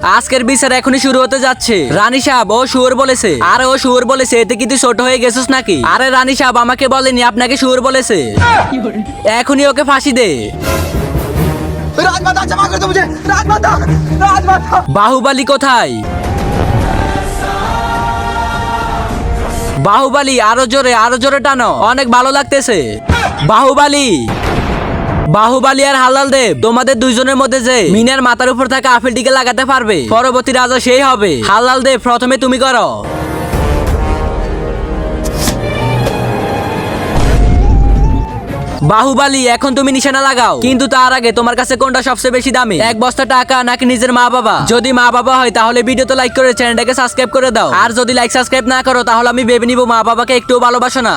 আজকের বিচার এখনই শুরু হতে যাচ্ছে। রানী সাহেব, ও শুয়োর বলেছে। আরে ও শুয়োর বলেছে, এতে কি তুই ছোট হয়ে গেছিস নাকি? আরে রানী সাহেব আমাকে বলেনি, আপনাকে শুয়োর বলেছে। এখনই ওকে ফাঁসি দে। राजमाता क्षमा कर दो मुझे, राजमाता राजमाता। বাহুবলী কোথায়? বাহুবলী আরো জোরে টানো, অনেক ভালো লাগতেছে। বাহুবলী, বাহুবলী আর হালাল দেব, তোমাদের দুইজনের মধ্যে যে মিনার মাথার উপর থাকা আপেলটিকে লাগাতে পারবে পরবর্তী রাজা সেই হবে। হালাল দেব, প্রথমে তুমি করো। বাহুবলী, এখন তুমি নিশানা লাগাও, কিন্তু তার আগে তোমার কাছে কোনটা সবচেয়ে বেশি দামি? এক বস্তা টাকা নাকি নিজের মা বাবা? যদি মা বাবা হয় তাহলে ভিডিওতে লাইক করে চ্যানেলটাকে সাবস্ক্রাইব করে দাও, আর যদি লাইক সাবস্ক্রাইব না করো তাহলে আমি ভেবে নিব মা বাবাকে একটুও ভালোবাসো না।